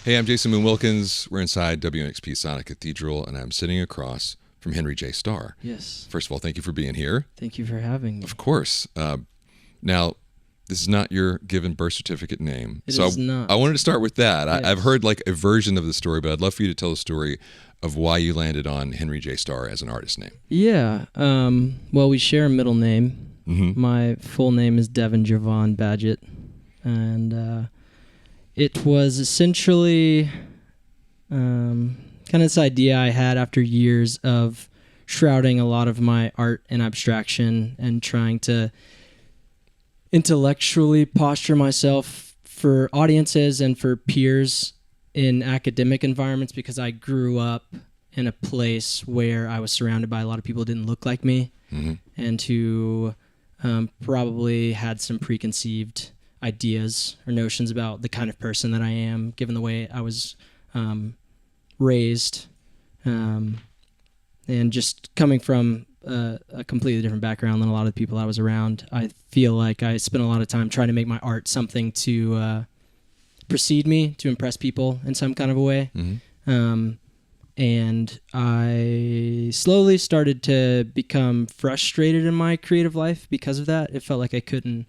Hey, I'm Jason Moon Wilkins. We're inside WNXP Sonic Cathedral, and I'm sitting across from Henry J. Starr. Yes. First of all, thank you for being here. Thank you for having me. Of course. Now, this is not your given birth certificate name. It is not. I wanted to start with that. Yes. I've heard like a version of the story, but I'd love for you to tell the story of why you landed on Henry J. Starr as an artist name. Yeah. Well, we share a middle name. Mm-hmm. My full name is Devin Javon Badgett. And it was essentially kind of this idea I had after years of shrouding a lot of my art in abstraction and trying to intellectually posture myself for audiences and for peers in academic environments, because I grew up in a place where I was surrounded by a lot of people who didn't look like me, Mm-hmm. and who probably had some preconceived ideas or notions about the kind of person that I am, given the way I was raised, and just coming from a completely different background than a lot of the people I was around. I feel like I spent a lot of time trying to make my art something to precede me, to impress people in some kind of a way. Mm-hmm. And I slowly started to become frustrated in my creative life because of that. It felt like I couldn't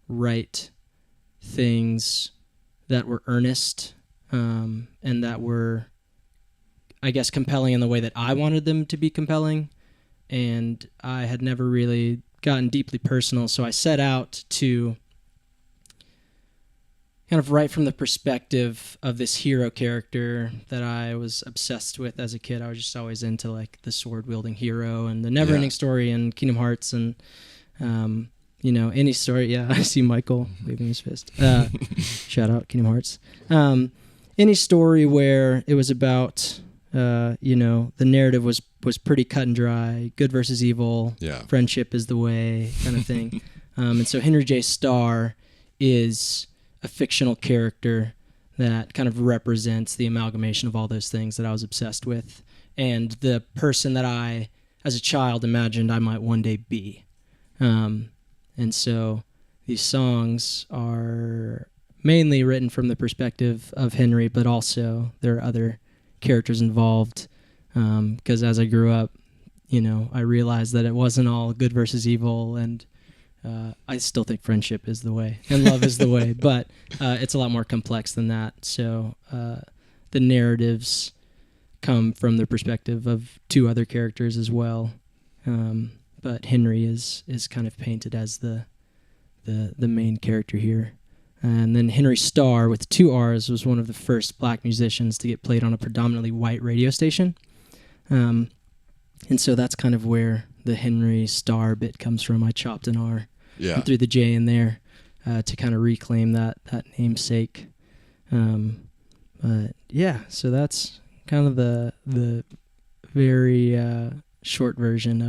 write things that were earnest, and that were, I guess, compelling in the way that I wanted them to be compelling. And I had never really gotten deeply personal, so I set out to kind of write from the perspective of this hero character that I was obsessed with as a kid. I was just always into like the sword-wielding hero and the Never-Ending Story and Kingdom Hearts and any story. Yeah, I see Michael waving his fist. Shout out Kingdom Hearts. Any story where it was about, the narrative was pretty cut and dry, good versus evil, friendship is the way kind of thing. And so Henry J. Starr is a fictional character that kind of represents the amalgamation of all those things that I was obsessed with, and the person that I, as a child, imagined I might one day be. And so these songs are mainly written from the perspective of Henry, but also there are other characters involved, because as I grew up, I realized that it wasn't all good versus evil, and I still think friendship is the way and love is the way, but it's a lot more complex than that. So the narratives come from the perspective of two other characters as well, but Henry is kind of painted as the main character here. And then Henry Starr, with 2 R's, was one of the first black musicians to get played on a predominantly white radio station. And so that's kind of where the Henry Starr bit comes from. I chopped an R and threw the J in there to kind of reclaim that namesake. But yeah, so that's kind of the very short version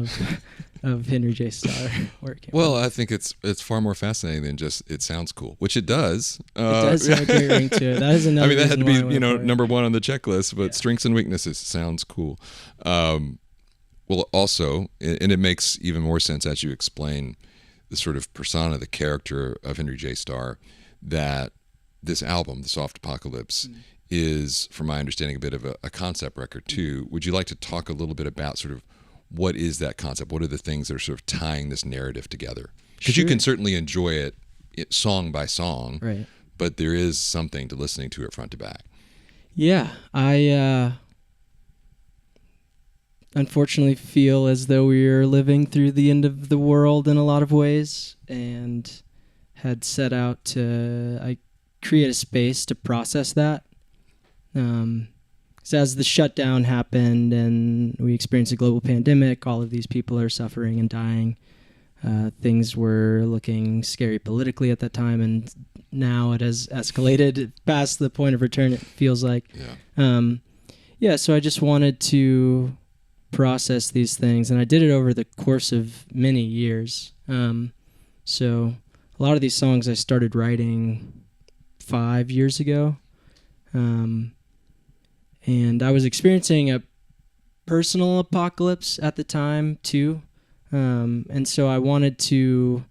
of Henry J. Starr working. Well, I think it's far more fascinating than just it sounds cool, which it does. It does have a great ring to it. That is another. I mean, that had to reason be why I went for it. number one on the checklist. But strengths and weaknesses sounds cool. Well, also, and it makes even more sense as you explain the sort of persona, the character of Henry J. Starr, that this album, The Soft Apocalypse, is, from my understanding, a bit of a concept record too. Would you like to talk a little bit about sort of what is that concept? What are the things that are sort of tying this narrative together? Because you can certainly enjoy it song by song, right? But there is something to listening to it front to back. Yeah, I unfortunately feel as though we are living through the end of the world in a lot of ways, and had set out to create a space to process that. So as the shutdown happened and we experienced a global pandemic, all of these people are suffering and dying. Things were looking scary politically at that time, and now it has escalated past the point of return, it feels like. So I just wanted to process these things, and I did it over the course of many years. So a lot of these songs I started writing 5 years ago. And I was experiencing a personal apocalypse at the time, too. And so I wanted to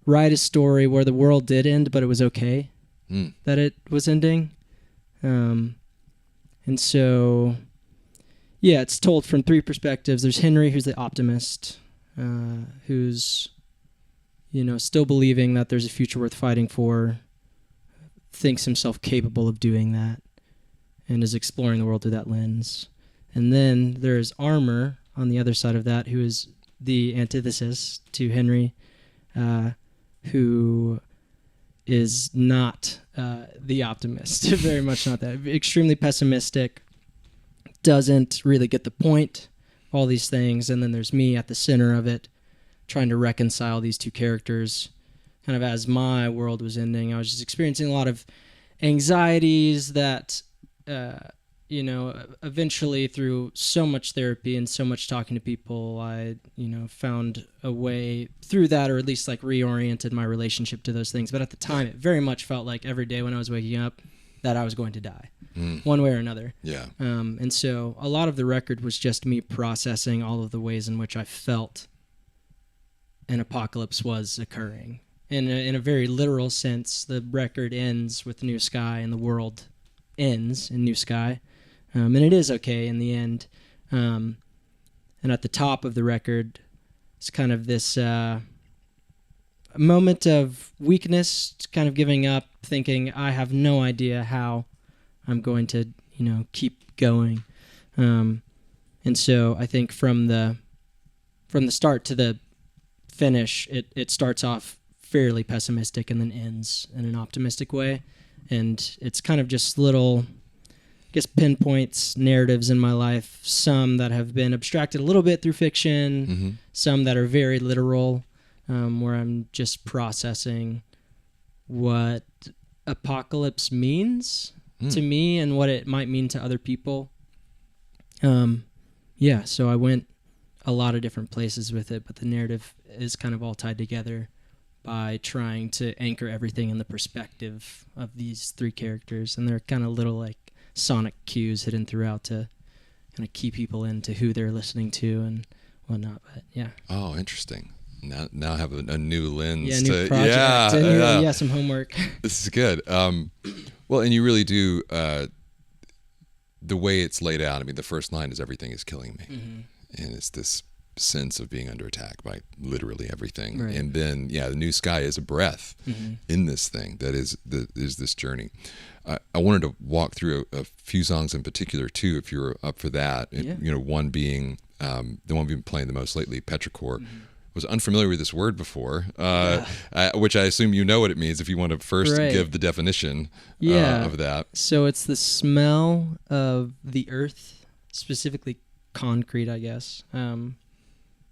write a story where the world did end, but it was okay that it was ending. And so, yeah, it's told from three perspectives. There's Henry, who's the optimist, who's, still believing that there's a future worth fighting for, thinks himself capable of doing that, and is exploring the world through that lens. And then there's Armor on the other side of that, who is the antithesis to Henry, who is not the optimist, very much not that. Extremely pessimistic, doesn't really get the point, all these things. And then there's me at the center of it, trying to reconcile these two characters. Kind of as my world was ending, I was just experiencing a lot of anxieties that, eventually through so much therapy and so much talking to people, I, found a way through that, or at least like reoriented my relationship to those things. But at the time, it very much felt like every day when I was waking up that I was going to die, one way or another. Yeah. And so a lot of the record was just me processing all of the ways in which I felt an apocalypse was occurring. In a very literal sense, the record ends with New Sky and the world ends in New Sky. And it is okay in the end. And at the top of the record, it's kind of this moment of weakness, kind of giving up, thinking, I have no idea how I'm going to, keep going. And so I think from the start to the finish, it starts off fairly pessimistic and then ends in an optimistic way. And it's kind of just little, I guess, pinpoints, narratives in my life, some that have been abstracted a little bit through fiction, some that are very literal, where I'm just processing what apocalypse means to me and what it might mean to other people. So I went a lot of different places with it, but the narrative is kind of all tied together by trying to anchor everything in the perspective of these three characters. And they're kind of little like sonic cues hidden throughout to kind of key people into who they're listening to and whatnot. But yeah. Oh, interesting. Now I have a new lens. Yeah, new project. Yeah, some homework. This is good. Well, and you really do, the way it's laid out, I mean, the first line is everything is killing me. And it's this sense of being under attack by literally everything. Right. And then, the New Sky is a breath in this thing that is this journey. I wanted to walk through a few songs in particular, too, if you're up for that. Yeah. One being the one we've been playing the most lately, Petrichor. Was unfamiliar with this word before, which I assume you know what it means if you want to first give the definition of that. So it's the smell of the earth, specifically concrete, I guess,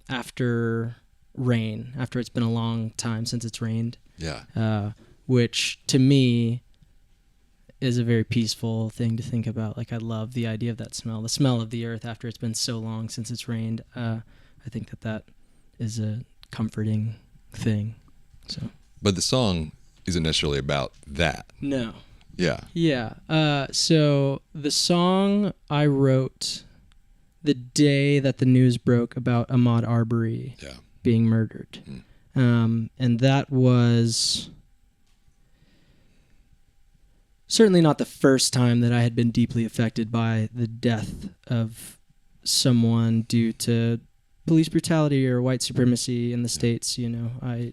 after rain, after it's been a long time since it's rained. Yeah. Which to me is a very peaceful thing to think about. Like, I love the idea of that smell, the smell of the earth after it's been so long since it's rained. I think that is a comforting thing. So, but the song isn't necessarily about that. No. Yeah. Yeah. So the song I wrote the day that the news broke about Ahmaud Arbery being murdered. And that was certainly not the first time that I had been deeply affected by the death of someone due to police brutality or white supremacy in the States. I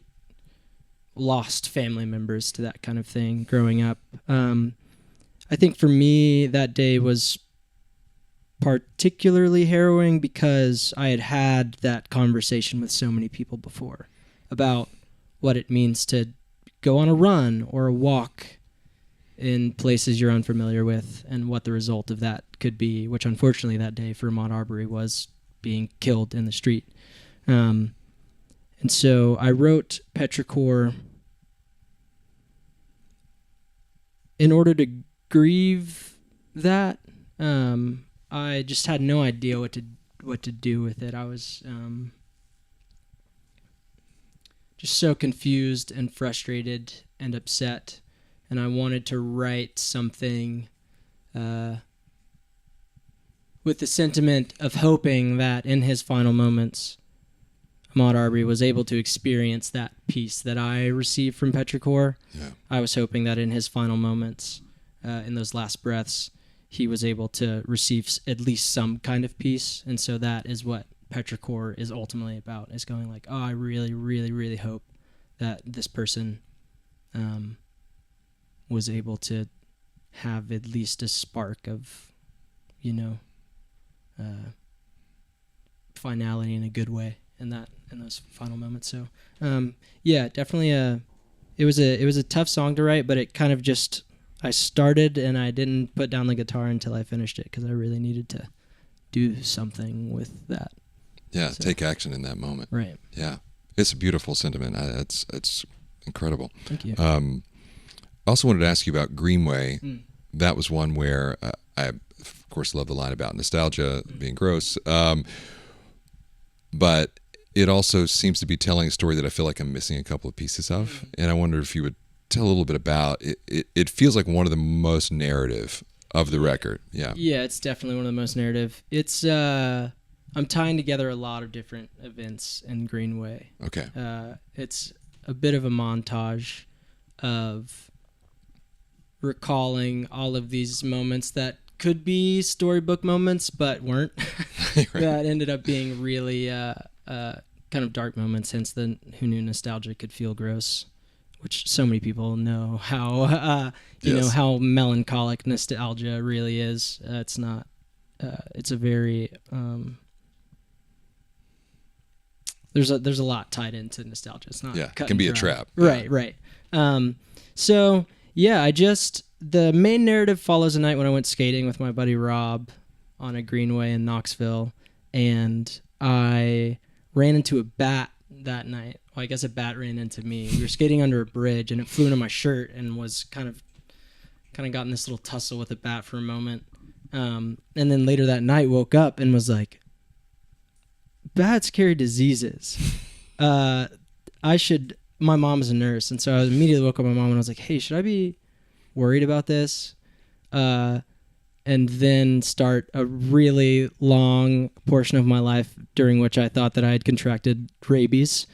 lost family members to that kind of thing growing up. I think for me that day was particularly harrowing because I had that conversation with so many people before about what it means to go on a run or a walk in places you're unfamiliar with and what the result of that could be, which unfortunately that day for Ahmaud Arbery was being killed in the street. And so I wrote Petrichor in order to grieve that. I just had no idea what to do with it. I was just so confused and frustrated and upset, and I wanted to write something with the sentiment of hoping that in his final moments, Ahmaud Arbery was able to experience that peace that I received from Petrichor. Yeah. I was hoping that in his final moments, in those last breaths, he was able to receive at least some kind of peace. And so that is what Petrichor is ultimately about, is going like, oh, I really, really, really hope that this person was able to have at least a spark of, finality in a good way in those final moments. So, definitely it was a tough song to write, but it kind of just, I started and I didn't put down the guitar until I finished it, because I really needed to do something with that. Yeah, so, take action in that moment. Right. Yeah, it's a beautiful sentiment. It's incredible. Thank you. I also wanted to ask you about Greenway. That was one where I, of course, love the line about nostalgia being gross, but it also seems to be telling a story that I feel like I'm missing a couple of pieces of, and I wonder if you would tell a little bit about it. It feels like one of the most narrative of the record. Yeah, it's definitely one of the most narrative. It's I'm tying together a lot of different events in Greenway. Okay. It's a bit of a montage of recalling all of these moments that could be storybook moments but weren't. Right. That ended up being really kind of dark moments, hence the Who Knew Nostalgia Could Feel Gross, which so many people know how how melancholic nostalgia really is. It's not it's a very there's a lot tied into nostalgia. It's not it can be a trap. Right. So the main narrative follows a night when I went skating with my buddy Rob on a greenway in Knoxville, and I ran into a bat that night. Well, I guess a bat ran into me. We were skating under a bridge, and it flew into my shirt and was kind of got in this little tussle with a bat for a moment. And then later that night woke up and was like, bats carry diseases. My mom is a nurse, and so I immediately woke up my mom and I was like, hey, should I be worried about this? And then start a really long portion of my life during which I thought that I had contracted rabies,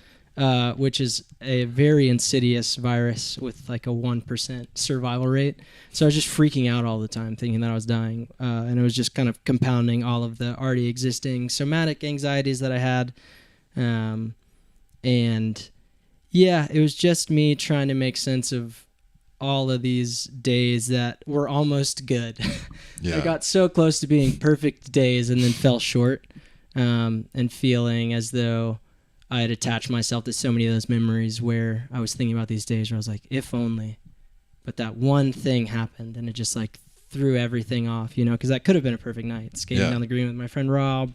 which is a very insidious virus with like a 1% survival rate. So I was just freaking out all the time, thinking that I was dying. And it was just kind of compounding all of the already existing somatic anxieties that I had. And yeah, it was just me trying to make sense of all of these days that were almost good. Yeah. I got so close to being perfect days and then fell short, and feeling as though I had attached myself to so many of those memories where I was thinking about these days where I was like, if only. But that one thing happened and it just like threw everything off, because that could have been a perfect night. Skating down the green with my friend Rob,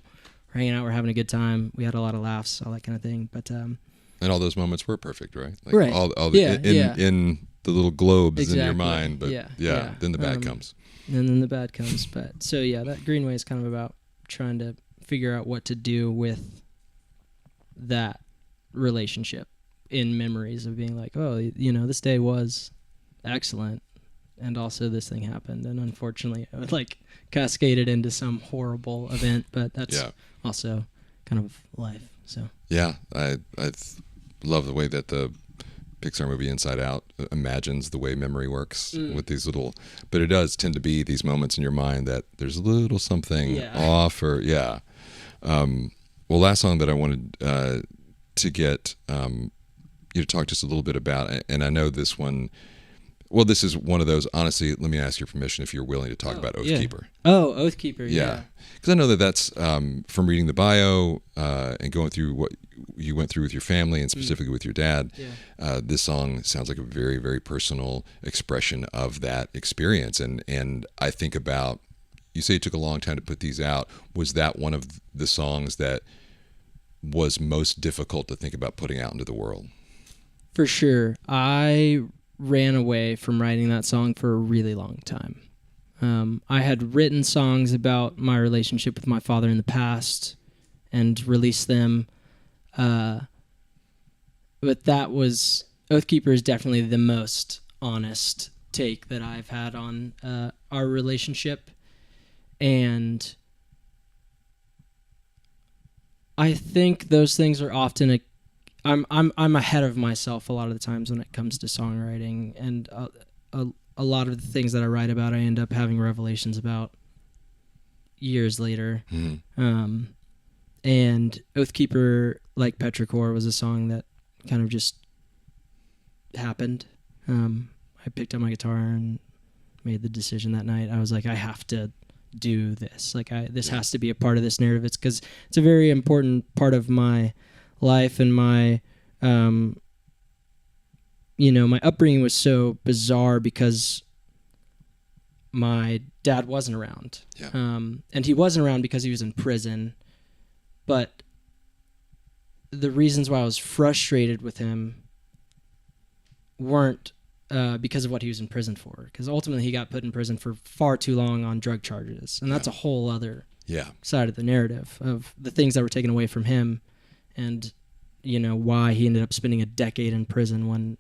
we're hanging out, we're having a good time. We had a lot of laughs, all that kind of thing. But and all those moments were perfect, right? Like right. In the little globes exactly. in your mind, but then the bad comes. And then the bad comes. But so that Greenway is kind of about trying to figure out what to do with that relationship in memories of being like, oh, this day was excellent, and also this thing happened, and unfortunately it like cascaded into some horrible event, but that's also kind of life. So I love the way that the Pixar movie Inside Out imagines the way memory works with these little, but it does tend to be these moments in your mind that there's a little something off, or well, last song that I wanted to get you to talk just a little bit about, and I know this one, well, this is one of those, honestly, let me ask your permission if you're willing to talk about Oathkeeper. Oh, Oathkeeper, yeah. Because I know that's from reading the bio and going through what you went through with your family and specifically with your dad, this song sounds like a very, very personal expression of that experience. And I think about, you say it took a long time to put these out. Was that one of the songs that was most difficult to think about putting out into the world? For sure. I ran away from writing that song for a really long time. I had written songs about my relationship with my father in the past and released them. But that was, Oathkeeper is definitely the most honest take that I've had on our relationship. And I think those things are often I'm ahead of myself a lot of the times when it comes to songwriting, and a a lot of the things that I write about, I end up having revelations about years later. And Oathkeeper, like Petrichor, was a song that kind of just happened. I picked up my guitar and made the decision that night. I was like, I have to do this. Like, this has to be a part of this narrative. It's because it's a very important part of my life, and my, my upbringing was so bizarre because my dad wasn't around. Yeah. And he wasn't around because he was in prison. But the reasons why I was frustrated with him weren't because of what he was in prison for. Because ultimately he got put in prison for far too long on drug charges. And that's a whole other side of the narrative of the things that were taken away from him, and, why he ended up spending a decade in prison when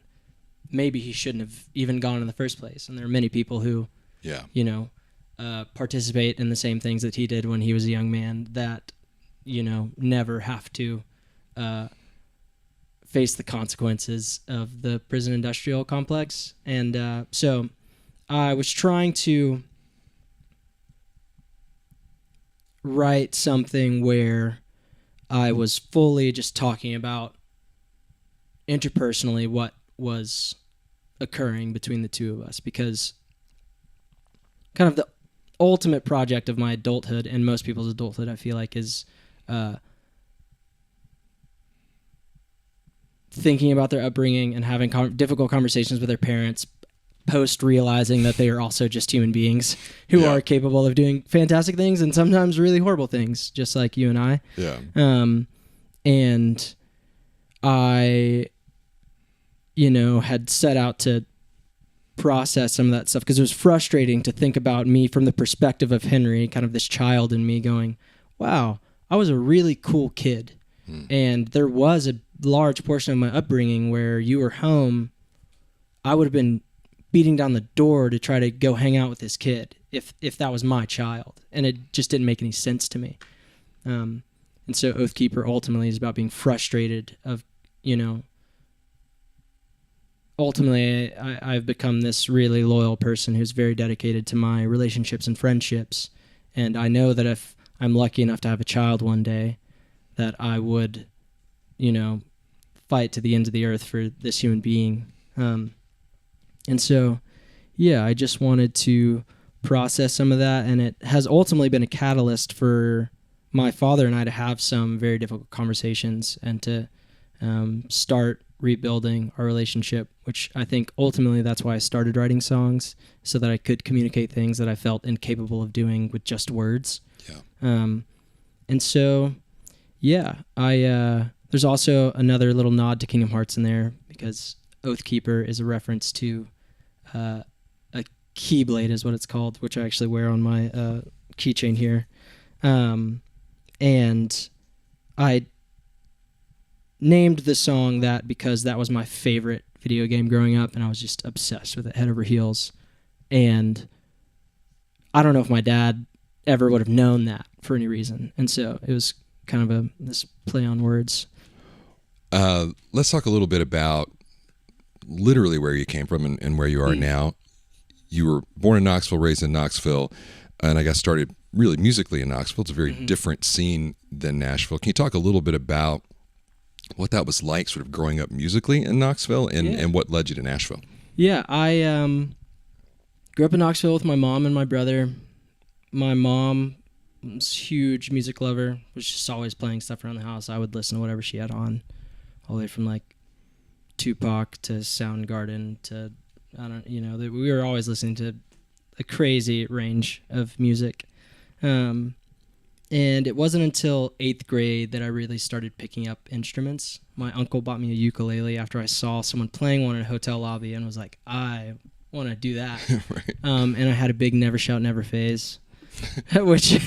maybe he shouldn't have even gone in the first place. And there are many people who, participate in the same things that he did when he was a young man that, never have to face the consequences of the prison industrial complex. And so I was trying to write something where I was fully just talking about interpersonally what was occurring between the two of us, because kind of the ultimate project of my adulthood and most people's adulthood, I feel like, is thinking about their upbringing and having difficult conversations with their parents post realizing that they are also just human beings who are capable of doing fantastic things and sometimes really horrible things, just like you and I. Yeah. And I, had set out to process some of that stuff because it was frustrating to think about me from the perspective of Henry, kind of this child in me going, wow, I was a really cool kid. And there was a large portion of my upbringing where you were home, I would have been beating down the door to try to go hang out with this kid if that was my child. And it just didn't make any sense to me. And so Oathkeeper ultimately is about being frustrated of, ultimately I've become this really loyal person who's very dedicated to my relationships and friendships. And I know that if I'm lucky enough to have a child one day, that I would, fight to the ends of the earth for this human being. And so, I just wanted to process some of that, and it has ultimately been a catalyst for my father and I to have some very difficult conversations and to start rebuilding our relationship, which I think ultimately that's why I started writing songs, so that I could communicate things that I felt incapable of doing with just words. Yeah. And so, there's also another little nod to Kingdom Hearts in there, because Oathkeeper is a reference to a keyblade is what it's called, which I actually wear on my keychain here. And I named the song that because that was my favorite video game growing up, and I was just obsessed with it head over heels. And I don't know if my dad ever would have known that for any reason. And so it was kind of this play on words. Let's talk a little bit about literally where you came from and where you are now. You were born in Knoxville, raised in Knoxville, and I got started really musically in Knoxville. It's a very different scene than Nashville. Can you talk a little bit about what that was like, sort of growing up musically in Knoxville, and what led you to Nashville? Yeah, I grew up in Knoxville with my mom and my brother. My mom was a huge music lover, was just always playing stuff around the house. I would listen to whatever she had on, all the way from like Tupac to Soundgarden to, we were always listening to a crazy range of music. And it wasn't until 8th grade that I really started picking up instruments. My uncle bought me a ukulele after I saw someone playing one in a hotel lobby and was like, I want to do that. Right. And I had a big Never Shout Never phase, which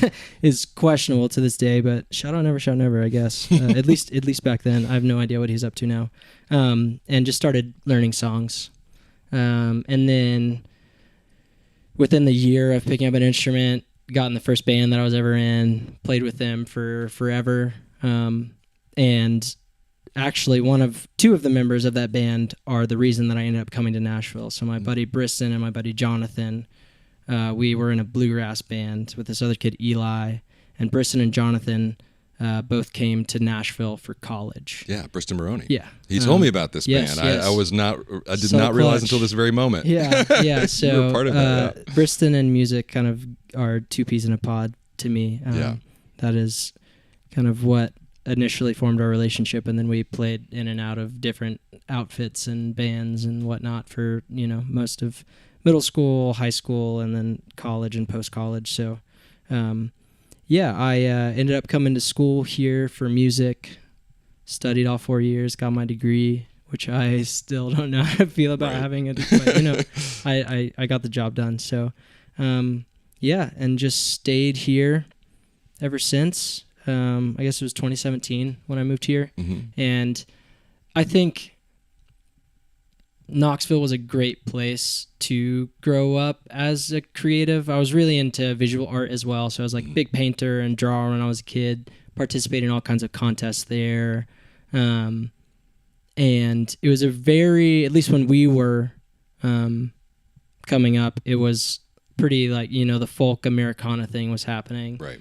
is questionable to this day, but shout out Never Shout Never, I guess. At least back then. I have no idea what he's up to now. And just started learning songs. And then within the year of picking up an instrument, got in the first band that I was ever in, played with them for forever. And actually two of the members of that band are the reason that I ended up coming to Nashville. So my buddy Preston and my buddy Jonathan, we were in a bluegrass band with this other kid, Eli, and Preston and Jonathan both came to Nashville for college. Yeah, Preston Maroney. Yeah. He told me about this yes, band. yes. I did So not realize clutch. until this very moment. Yeah. So You were part of that, yeah. Preston and music kind of are two peas in a pod to me. That is kind of what initially formed our relationship, and then we played in and out of different outfits and bands and whatnot for, most of middle school, high school, and then college and post-college. So, I ended up coming to school here for music, studied all 4 years, got my degree, which I still don't know how to feel about having it, but, I got the job done. So, and just stayed here ever since. I guess it was 2017 when I moved here. Mm-hmm. And I think Knoxville was a great place to grow up as a creative. I was really into visual art as well. So I was like a big painter and drawer when I was a kid, participated in all kinds of contests there. And it was at least when we were coming up, it was pretty like, the folk Americana thing was happening. Right.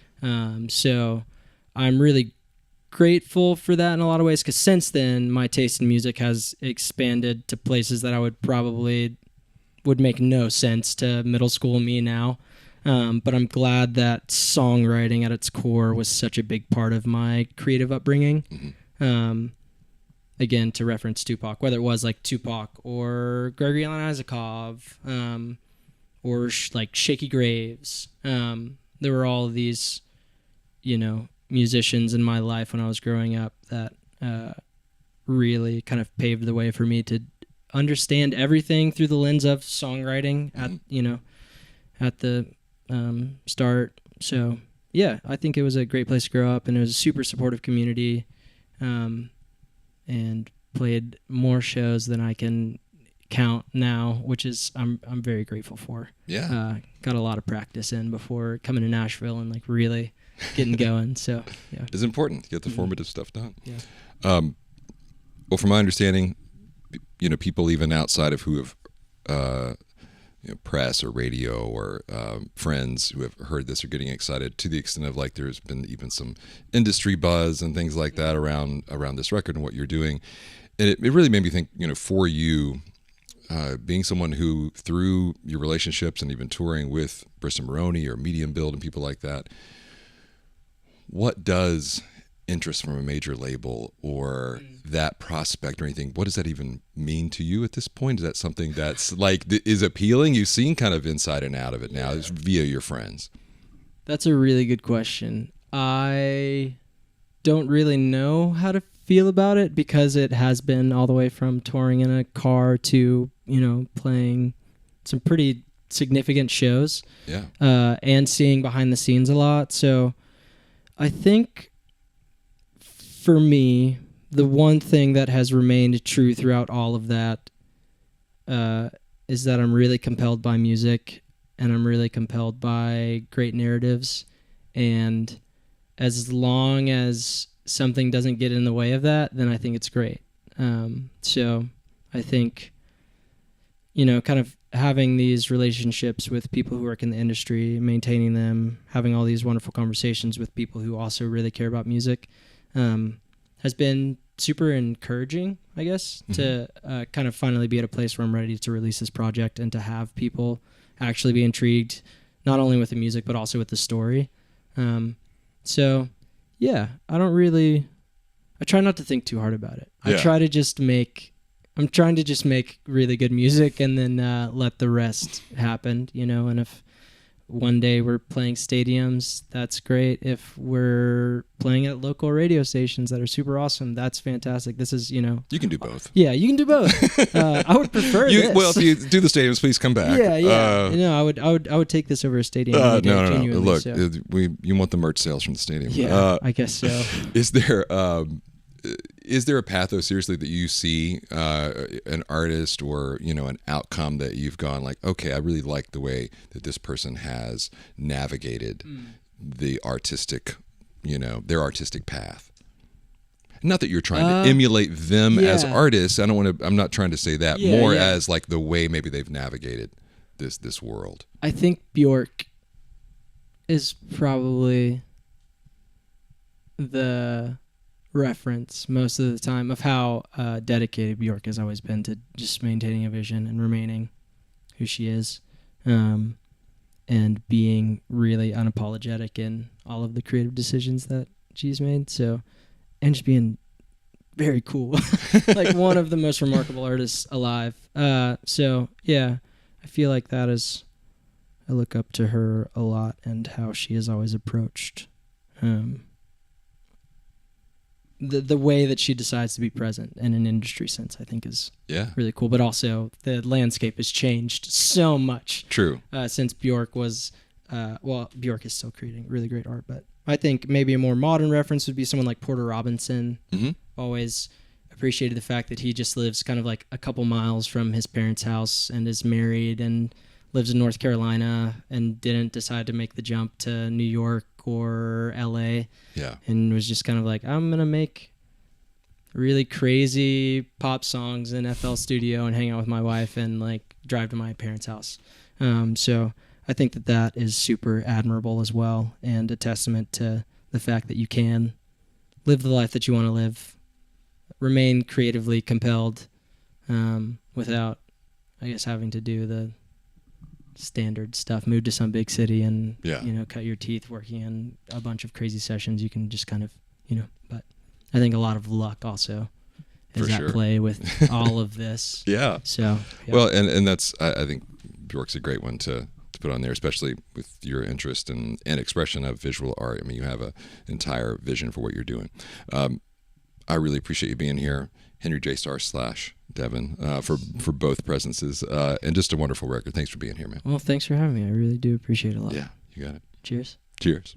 So I'm really grateful for that in a lot of ways, because since then my taste in music has expanded to places that I would make no sense to middle school me now. But I'm glad that songwriting at its core was such a big part of my creative upbringing. Mm-hmm. Again, to reference Tupac, whether it was like Tupac or Gregory Alan Isakov, or like Shaky Graves. There were all of these, musicians in my life when I was growing up that really kind of paved the way for me to understand everything through the lens of songwriting at the start. So I think it was a great place to grow up, and it was a super supportive community, and played more shows than I can count now, which is I'm very grateful for. Yeah. Got a lot of practice in before coming to Nashville and like really getting going. So yeah, it's important to get the formative stuff done. Yeah. Well, from my understanding, people even outside of who have press or radio or friends who have heard this are getting excited, to the extent of like there's been even some industry buzz and things like that around this record and what you're doing. And it really made me think, for you, being someone who, through your relationships and even touring with Preston Maroney or Medium Build and people like that, what does interest from a major label or that prospect or anything, what does that even mean to you at this point? Is that something that's like is appealing? You've seen kind of inside and out of it now via your friends. That's a really good question. I don't really know how to feel about it, because it has been all the way from touring in a car to, playing some pretty significant shows. Yeah. And seeing behind the scenes a lot. So I think for me, the one thing that has remained true throughout all of that is that I'm really compelled by music, and I'm really compelled by great narratives. And as long as something doesn't get in the way of that, then I think it's great. So I think, kind of having these relationships with people who work in the industry, maintaining them, having all these wonderful conversations with people who also really care about music, has been super encouraging, I guess, to kind of finally be at a place where I'm ready to release this project and to have people actually be intrigued, not only with the music, but also with the story. So yeah, I try not to think too hard about it. Yeah. I'm trying to just make really good music, and then let the rest happen, and if one day we're playing stadiums, that's great. If we're playing at local radio stations that are super awesome, that's fantastic. This is, You can do both. Yeah, you can do both. I would prefer this. Well, if you do the stadiums, please come back. Yeah. I would take this over a stadium. No. Look, so. You want the merch sales from the stadium. Yeah, I guess so. Is there a path, though, seriously, that you see an artist or, an outcome that you've gone like, okay, I really like the way that this person has navigated the artistic, their artistic path? Not that you're trying to emulate them as artists. I'm not trying to say that. More as like the way maybe they've navigated this world. I think Bjork is probably the reference most of the time of how dedicated Bjork has always been to just maintaining a vision and remaining who she is, and being really unapologetic in all of the creative decisions that she's made. So, and just being very cool, like one of the most remarkable artists alive. So yeah, I feel like that is, I look up to her a lot and how she has always approached the way that she decides to be present in an industry sense, I think is really cool. But also the landscape has changed so much. True. Since Bjork was, Bjork is still creating really great art, but I think maybe a more modern reference would be someone like Porter Robinson. Mm-hmm. Always appreciated the fact that he just lives kind of like a couple miles from his parents' house and is married and lives in North Carolina and didn't decide to make the jump to New York or LA. Yeah. And was just kind of like, I'm going to make really crazy pop songs in FL Studio and hang out with my wife and like drive to my parents' house. So I think that is super admirable as well, and a testament to the fact that you can live the life that you want to live, remain creatively compelled, without, I guess, having to do the standard stuff, move to some big city and, cut your teeth working in a bunch of crazy sessions. You can just kind of, but I think a lot of luck also is at play with all of this. Yeah. So, well, and that's, I think Bjork's a great one to put on there, especially with your interest and expression of visual art. I mean, you have an entire vision for what you're doing. I really appreciate you being here, Henry J. Starr / Devin, for both presences, and just a wonderful record. Thanks for being here, man. Well, thanks for having me. I really do appreciate it a lot. Yeah, you got it. Cheers. Cheers.